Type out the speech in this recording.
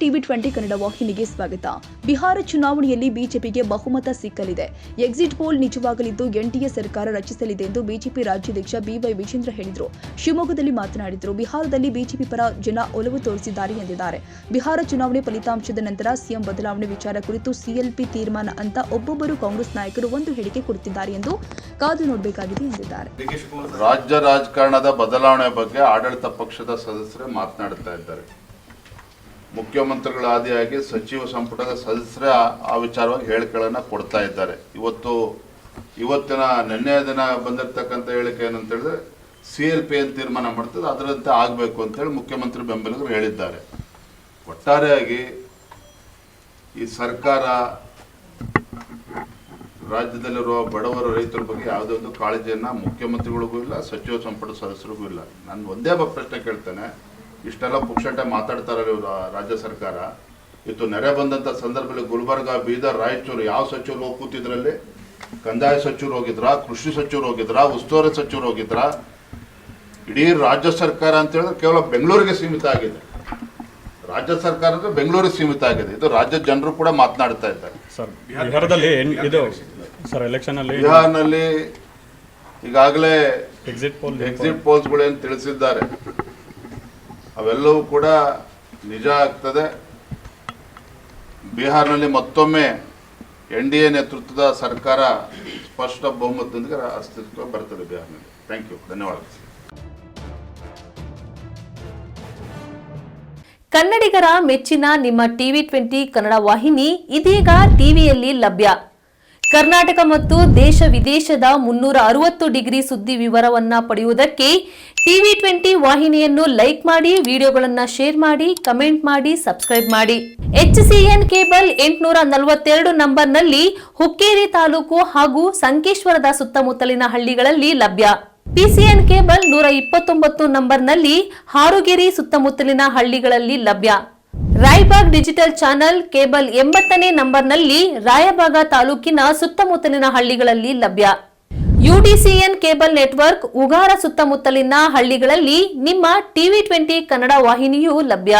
TV 20 Kannada ವಾಹಿನಿಗೆ ಸ್ವಾಗತ. ಬಿಹಾರ ಚುನಾವಣೆಯಲ್ಲಿ ಬಿಜೆಪಿಗೆ ಬಹುಮತ ಸಿಕ್ಕಲಿದೆ. ಎಕ್ಸಿಟ್ ಪೋಲ್ ನಿಜವಾಗಲಿದ್ದು ಎನ್ಡಿಎ ಸರ್ಕಾರ ರಚಿಸಲಿದೆ ಎಂದು ಬಿಜೆಪಿ ರಾಜ್ಯಾಧ್ಯಕ್ಷ ಬಿವೈ ವಿಜೇಂದ್ರ ಹೇಳಿದರು. ಶಿವಮೊಗ್ಗದಲ್ಲಿ ಮಾತನಾಡಿದರು. ಬಿಹಾರದಲ್ಲಿ ಬಿಜೆಪಿ ಪರ ಜನ ಒಲವು ತೋರಿಸಿದ್ದಾರೆ ಎಂದಿದ್ದಾರೆ. ಬಿಹಾರ ಚುನಾವಣೆ ಫಲಿತಾಂಶದ ನಂತರ ಸಿಎಂ ಬದಲಾವಣೆ ವಿಚಾರ ಕುರಿತು ಸಿಎಲ್ಪಿ ತೀರ್ಮಾನ ಅಂತ ಒಬ್ಬೊಬ್ಬರು ಕಾಂಗ್ರೆಸ್ ನಾಯಕರು ಒಂದು ಹೇಳಿಕೆ ಕೊಡುತ್ತಿದ್ದಾರೆ ಎಂದು ಕಾದು ನೋಡಬೇಕಾಗಿದೆ ಎಂದಿದ್ದಾರೆ. ರಾಜ್ಯ ರಾಜಕಾರಣದ ಬದಲಾವಣೆ ಬಗ್ಗೆ ಆಡಳಿತ ಪಕ್ಷದ ಸದಸ್ಯರು ಮಾತನಾಡುತ್ತಾ ಇದ್ದಾರೆ. ಮುಖ್ಯಮಂತ್ರಿಗಳ ಆದಿಯಾಗಿ ಸಚಿವ ಸಂಪುಟದ ಸದಸ್ಯರೇ ಆ ವಿಚಾರವಾಗಿ ಹೇಳಿಕೆಗಳನ್ನು ಕೊಡ್ತಾ ಇದ್ದಾರೆ. ಇವತ್ತಿನ ನಿನ್ನೆಯ ದಿನ ಬಂದಿರತಕ್ಕಂಥ ಹೇಳಿಕೆ ಏನಂತ ಹೇಳಿದ್ರೆ ಸಿಎಲ್ಪಿ ಏನು ತೀರ್ಮಾನ ಮಾಡ್ತದೆ ಅದರಂತೆ ಆಗಬೇಕು ಅಂತೇಳಿ ಮುಖ್ಯಮಂತ್ರಿ ಬೆಂಬಲಿಗರು ಹೇಳಿದ್ದಾರೆ. ಒಟ್ಟಾರೆಯಾಗಿ ಈ ಸರ್ಕಾರ ರಾಜ್ಯದಲ್ಲಿರುವ ಬಡವರ ರೈತರ ಬಗ್ಗೆ ಯಾವುದೇ ಒಂದು ಕಾಳಜಿಯನ್ನು ಮುಖ್ಯಮಂತ್ರಿಗಳಿಗೂ ಇಲ್ಲ, ಸಚಿವ ಸಂಪುಟ ಸದಸ್ಯರಿಗೂ ಇಲ್ಲ. ನಾನು ಒಂದೇ ಪ್ರಶ್ನೆ ಕೇಳ್ತೇನೆ, ಇಷ್ಟೆಲ್ಲ ಪುಕ್ಷಟೆ ಮಾತಾಡ್ತಾರೆ ಇವರು ರಾಜ್ಯ ಸರ್ಕಾರ. ಇವತ್ತು ನೆರೆ ಬಂದಂಥ ಸಂದರ್ಭದಲ್ಲಿ ಗುಲ್ಬರ್ಗ, ಬೀದರ್, ರಾಯಚೂರು ಯಾವ ಸಚಿವರು ಹೋಗಿ ಕೂತಿದ್ರಲ್ಲಿ? ಕಂದಾಯ ಸಚಿವರು ಹೋಗಿದ್ರಾ, ಕೃಷಿ ಸಚಿವರು ಹೋಗಿದ್ರಾ, ಉಸ್ತುವಾರಿ ಸಚಿವರು ಹೋಗಿದ್ರಾ? ಇಡೀ ರಾಜ್ಯ ಸರ್ಕಾರ ಅಂತ ಹೇಳಿದ್ರೆ ಕೇವಲ ಬೆಂಗಳೂರಿಗೆ ಸೀಮಿತ ಆಗಿದೆ. ರಾಜ್ಯ ಸರ್ಕಾರ ಅಂದ್ರೆ ಬೆಂಗಳೂರಿಗೆ ಸೀಮಿತ ಆಗಿದೆ. ಇದು ರಾಜ್ಯದ ಜನರು ಕೂಡ ಮಾತನಾಡ್ತಾ ಇದ್ದಾರೆ. ಬಿಹಾರ್ನಲ್ಲಿ ಈಗಾಗಲೇ ಎಕ್ಸಿಟ್ ಪೋಲ್ಸ್ಗಳೇನು ತಿಳಿಸಿದ್ದಾರೆ ಅವೆಲ್ಲವೂ ಕೂಡ ನಿಜ ಆಗ್ತದೆ. ಬಿಹಾರ್ನಲ್ಲಿ ಮತ್ತೊಮ್ಮೆ ಎನ್ಡಿಎ ನೇತೃತ್ವದ ಸರ್ಕಾರ ಸ್ಪಷ್ಟ ಬಹುಮತದೊಂದಿಗೆ ಅಸ್ತಿತ್ವ ಬರ್ತದೆ ಬಿಹಾರ್ನಲ್ಲಿ. ಥ್ಯಾಂಕ್ ಯು, ಧನ್ಯವಾದ. ಕನ್ನಡಿಗರ ಮೆಚ್ಚಿನ ನಿಮ್ಮ ಟಿವಿ 20 ಕನ್ನಡ ವಾಹಿನಿ ಇದೀಗ ಟಿವಿಯಲ್ಲಿ ಲಭ್ಯ. ಕರ್ನಾಟಕ ಮತ್ತು ದೇಶ ವಿದೇಶದ 360 ಡಿಗ್ರಿ ಸುದ್ದಿ ವಿವರವನ್ನ ಪಡೆಯುವುದಕ್ಕೆ ಟಿವಿ 20 ವಾಹಿನಿಯನ್ನು ಲೈಕ್ ಮಾಡಿ, ವಿಡಿಯೋಗಳನ್ನು ಶೇರ್ ಮಾಡಿ, ಕಮೆಂಟ್ ಮಾಡಿ, ಸಬ್ಸ್ಕ್ರೈಬ್ ಮಾಡಿ. HCN ಕೇಬಲ್ 842 ನಂಬರ್ನಲ್ಲಿ ಹುಕ್ಕೇರಿ ತಾಲೂಕು ಹಾಗೂ ಸಂಕೇಶ್ವರದ ಸುತ್ತಮುತ್ತಲಿನ ಹಳ್ಳಿಗಳಲ್ಲಿ ಲಭ್ಯ. PCN ಕೇಬಲ್ 129 ನಂಬರ್ನಲ್ಲಿ ಹಾರುಗೆರೆ ಸುತ್ತಮುತ್ತಲಿನ ಹಳ್ಳಿಗಳಲ್ಲಿ ಲಭ್ಯ. ರಾಯಬಾಗ್ ಡಿಜಿಟಲ್ ಚಾನೆಲ್ ಕೇಬಲ್ 80ನೇ ನಂಬರ್ನಲ್ಲಿ ರಾಯಬಾಗ ತಾಲೂಕಿನ ಸುತ್ತಮುತ್ತಲಿನ ಹಳ್ಳಿಗಳಲ್ಲಿ ಲಭ್ಯ. UDCN ಕೇಬಲ್ ನೆಟ್ವರ್ಕ್ ಉಗಾರ ಸುತ್ತಮುತ್ತಲಿನ ಹಳ್ಳಿಗಳಲ್ಲಿ ನಿಮ್ಮ ಟಿವಿ 20 ಕನ್ನಡ ವಾಹಿನಿಯೂ ಲಭ್ಯ.